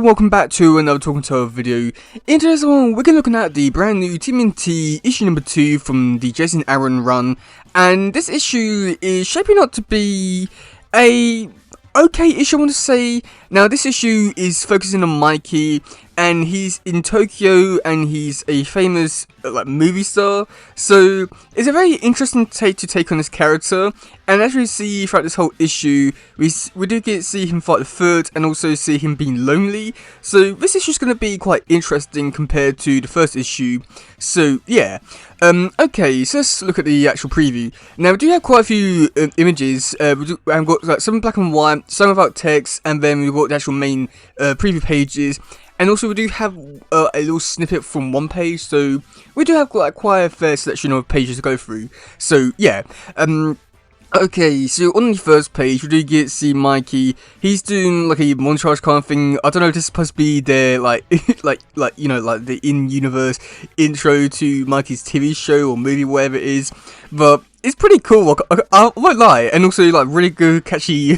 welcome back to another Talking Toe video. In today's one, we're going to be looking at the brand new TMNT issue number 2 from the Jason Aaron run. And this issue is shaping up to be a okay issue, I want to say. Now, this issue is focusing on Mikey, and he's in Tokyo, and he's a famous movie star. So it's a very interesting take on this character. And as we see throughout this whole issue, we do get to see him fight the Third, and also see him being lonely. So this issue is going to be quite interesting compared to the first issue. So yeah, okay, so let's look at the actual preview. Now we do have quite a few images. We've got some black and white, some without text, and then we've got the actual main preview pages. And also we do have a little snippet from one page, so we do have quite a fair selection of pages to go through. So yeah, okay, so on the first page we do get to see Mikey. He's doing like a montage kind of thing. I don't know if this is supposed to be their like the in-universe intro to Mikey's TV show or movie, whatever it is, but it's pretty cool. I won't lie, and also really good, catchy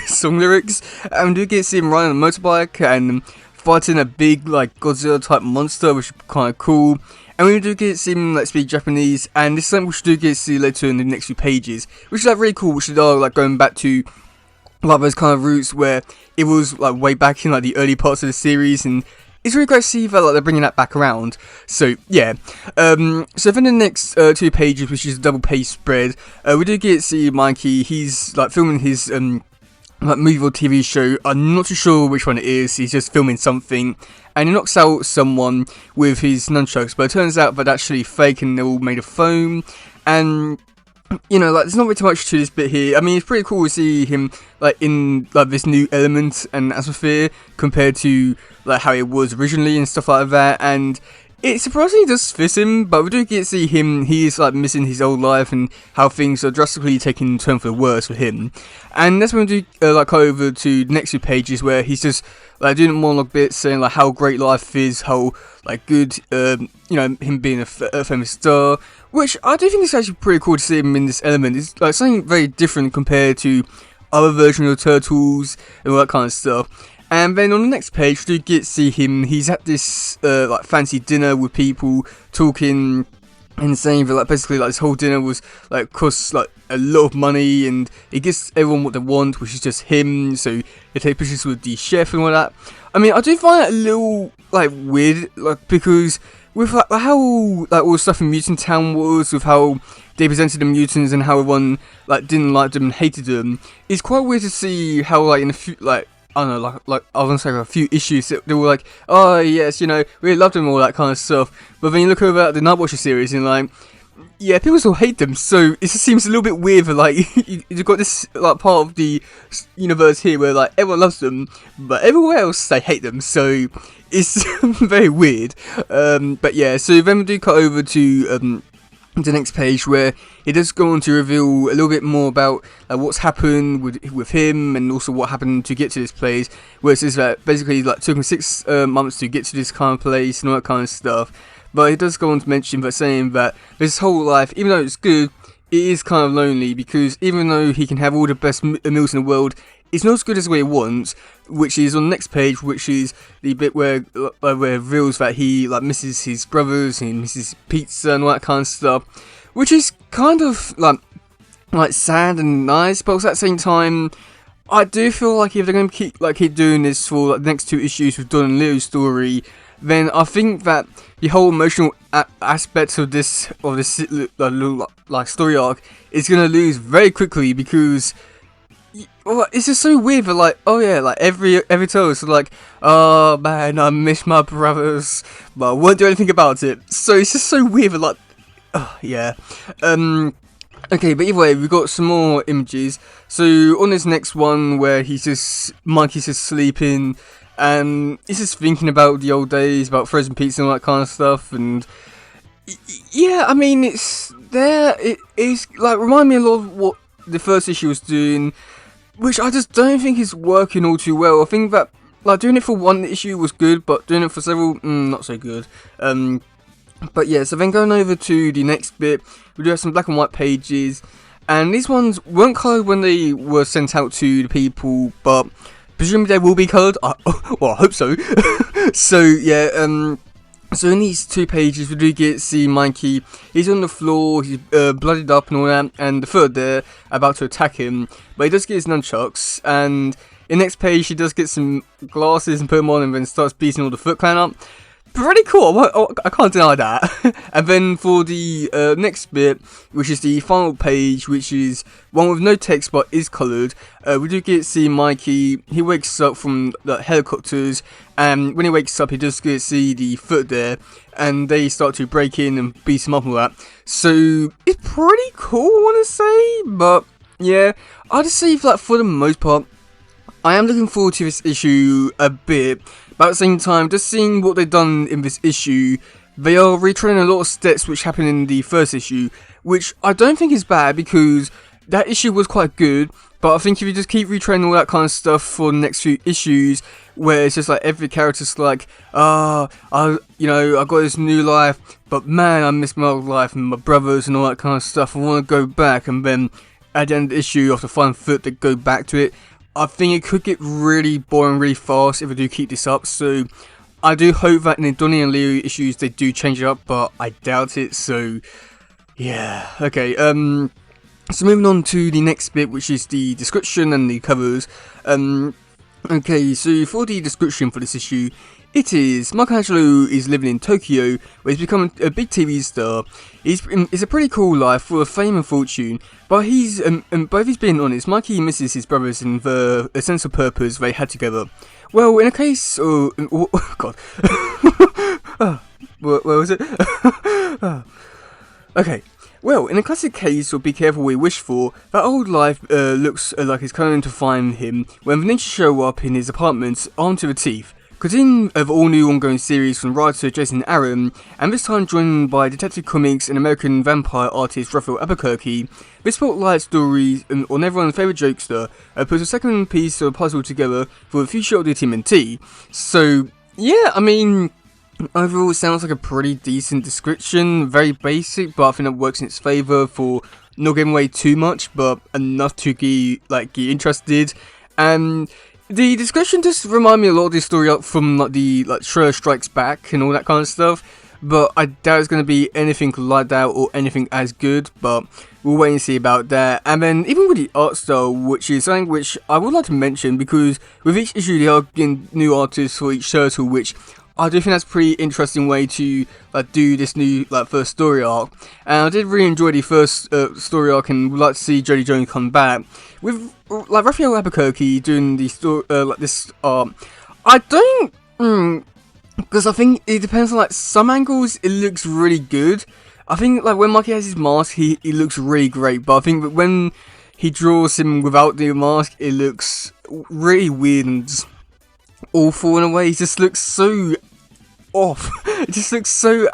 song lyrics. And we do get to see him riding on a motorbike and fighting a big Godzilla type monster, which is kind of cool. And we do get to see him speak Japanese, and this is something we do get to see later in the next few pages, which is really cool, which is going back to those kind of roots where it was way back in the early parts of the series, and it's really great to see that they're bringing that back around. So yeah, so then the next 2 pages, which is a double page spread, we do get to see Mikey. He's filming his movie or TV show. I'm not too sure which one it is. He's just filming something, and he knocks out someone with his nunchucks, but it turns out that actually fake, and they're all made of foam. And there's not really too much to this bit here. I mean, it's pretty cool to see him in this new element and atmosphere compared to how it was originally and stuff like that. And it surprisingly does fit him, but we do get to see him. He's missing his old life and how things are drastically taking a turn for the worse for him. And that's when we do go over to the next 2 pages where he's just doing monologue bits, saying how great life is, how good him being a famous star, which I do think is actually pretty cool to see him in this element. It's something very different compared to other versions of Turtles and all that kind of stuff. And then on the next page, we do get to see him. He's at this fancy dinner with people talking and saying that basically this whole dinner was costs a lot of money, and it gives everyone what they want, which is just him. So they take pictures with the chef and all that. I mean, I do find it a little weird, because with how all the stuff in Mutant Town was, with how they presented the mutants and how everyone didn't like them and hated them, it's quite weird to see how in a few I don't know, I was gonna say a few issues that they were oh yes, we loved them, all that kind of stuff. But then you look over at the Nightwatcher series and yeah, people still hate them. So it just seems a little bit weird that you've got this part of the universe here where everyone loves them, but everywhere else they hate them. So it's very weird. But yeah, so then we do cut over to the next page where it does go on to reveal a little bit more about what's happened with him, and also what happened to get to this place, where it says that basically it took him 6 months to get to this kind of place and all that kind of stuff. But it does go on to mention that, saying that his whole life, even though it's good, it is kind of lonely, because even though he can have all the best meals in the world, it's not as good as what he wants, which is on the next page, which is the bit where it reveals that he misses his brothers, and misses pizza and all that kind of stuff, which is kind of sad and nice. But at the same time, I do feel if they're going to keep doing this for the next 2 issues with Don and Leo's story, then I think that the whole emotional aspects of this story arc is going to lose very quickly, because it's just so weird that oh yeah, every time it's oh man, I miss my brothers, but I won't do anything about it. So it's just so weird that oh yeah. Okay, but either way, we've got some more images. So on this next one where Mikey's just sleeping, and he's just thinking about the old days, about frozen pizza and all that kind of stuff. And yeah, I mean, it's there. It's remind me a lot of what the first issue was doing, which I just don't think is working all too well. I think that doing it for one issue was good, but doing it for several, not so good. But yeah, so then going over to the next bit, we do have some black and white pages, and these ones weren't coloured when they were sent out to the people, but presumably they will be coloured. Well, I hope so. So yeah, so in these 2 pages we do get to see Mikey. He's on the floor, he's bloodied up and all that, and the Foot there about to attack him, but he does get his nunchucks, and in the next page he does get some glasses and put them on and then starts beating all the Foot Clan up. Pretty cool, I can't deny that. And then for the next bit, which is the final page, which is one with no text but is coloured, we do get to see Mikey. He wakes up from the helicopters, and when he wakes up he does get to see the Foot there, and they start to break in and beat him up and all that. So it's pretty cool, I want to say, but yeah, I'll just say that for the most part, I am looking forward to this issue a bit, but at the same time, just seeing what they've done in this issue, they are retreading a lot of steps which happened in the first issue, which I don't think is bad because that issue was quite good, but I think if you just keep retreading all that kind of stuff for the next few issues, where it's just like every character's like, I got this new life, but man, I miss my old life and my brothers and all that kind of stuff, I want to go back, and then at the end of the issue, after finding Foot, they go back to it. I think it could get really boring really fast if I do keep this up, so I do hope that in the Donnie and Leo issues they do change it up, but I doubt it, so yeah. Okay, so moving on to the next bit, which is the description and the covers. Okay, so for the description for this issue, it is Michelangelo is living in Tokyo, where he's become a big TV star. It's a pretty cool life full of fame and fortune, but he's but if he's being honest, Mikey misses his brothers and the sense of purpose they had together. Well, in a case, oh God, where was it? Okay. Well, in a classic case of be careful what you wish for, that old life looks like it's coming to find him when the ninjas show up in his apartment armed to the teeth. Continuing of all new ongoing series from writer Jason Aaron, and this time joined by Detective Comics and American vampire artist Raphael Albuquerque, this spotlight story on everyone's favourite jokester puts a second piece of the puzzle together for the future of the TMNT. So, yeah, I mean, overall it sounds like a pretty decent description, very basic, but I think that works in its favour for not giving away too much, but enough to get interested. And the description just remind me a lot of this story up from the Schroeder Strikes Back and all that kind of stuff, but I doubt it's going to be anything like that or anything as good, but we'll wait and see about that. And then even with the art style, which is something which I would like to mention, because with each issue they are getting new artists for each turtle, which I do think that's a pretty interesting way to do this new first story arc, and I did really enjoy the first story arc, and would like to see Jody Jones come back with Raphael Albuquerque doing the story this art. I don't, because I think it depends on some angles it looks really good. I think when Mikey has his mask, he looks really great, but I think that when he draws him without the mask, it looks really weird and awful in a way. He just looks so off. It just looks so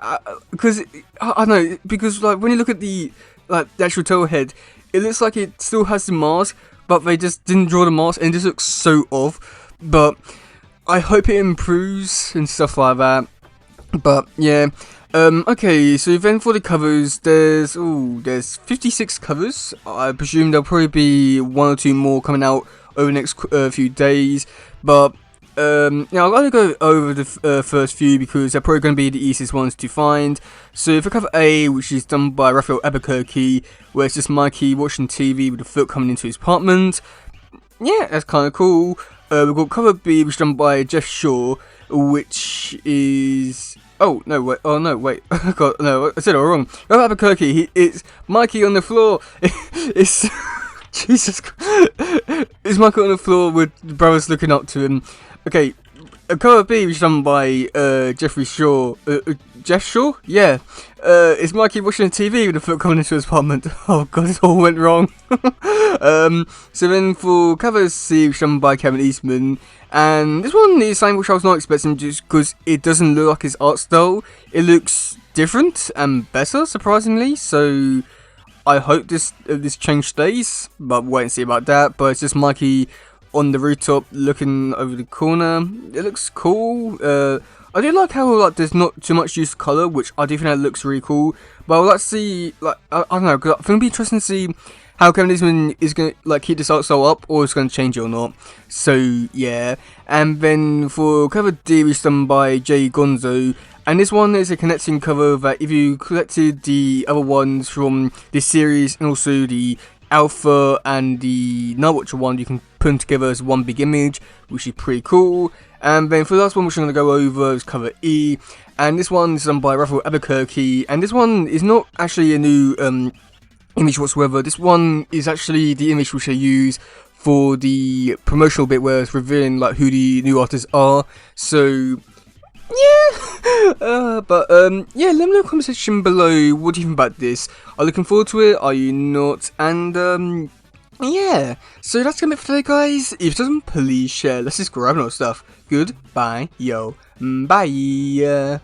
because I don't know, because when you look at the actual turtle head, it looks like it still has the mask, but they just didn't draw the mask and it just looks so off. But I hope it improves and stuff like that. But yeah, okay, so then for the covers, there's 56 covers. I presume there'll probably be 1 or 2 more coming out over the next few days, but I'm going to go over the first few because they're probably going to be the easiest ones to find. So for cover A, which is done by Raphael Albuquerque, where it's just Mikey watching TV with the Foot coming into his apartment. Yeah, that's kind of cool. We've got cover B, which is done by Jeff Shaw, which is... Oh no! Wait! God, no! I said it all wrong. Raphael Albuquerque, it's Mikey on the floor. It's Jesus Christ. It's Mikey on the floor with the brothers looking up to him. Okay, cover B was done by Jeffrey Shaw. Jeff Shaw? Yeah. It's Mikey watching TV with the Foot coming into his apartment. Oh god, it all went wrong. So then for cover C, which was done by Kevin Eastman. And this one is something which I was not expecting just because it doesn't look like his art style. It looks different and better, surprisingly. So I hope this change stays, but wait and see about that. But it's just Mikey on the rooftop looking over the corner. It looks cool. I do like how like there's not too much use of colour, which I do think that looks really cool. But I would like to see, like, I don't know, cause I think it'd be interesting to see how Kevin Eastman is going to like keep this art style up, or it's going to change it or not. So yeah, and then for cover D, it's done by Jay Gonzo, and this one is a connecting cover that if you collected the other ones from this series and also the Alpha and the Nightwatcher one, you can put them together as one big image, which is pretty cool. And then for the last one, which I'm going to go over, is cover E, and this one is done by Raphael Albuquerque, and this one is not actually a new image whatsoever. This one is actually the image which I use for the promotional bit where it's revealing like who the new artists are. So yeah, yeah, let me know in the comment section below what do you think about this. Are you looking forward to it? Are you not? And yeah, so that's gonna be it for today, guys. If it doesn't, please share. Let's just grab more stuff. Goodbye, yo, bye.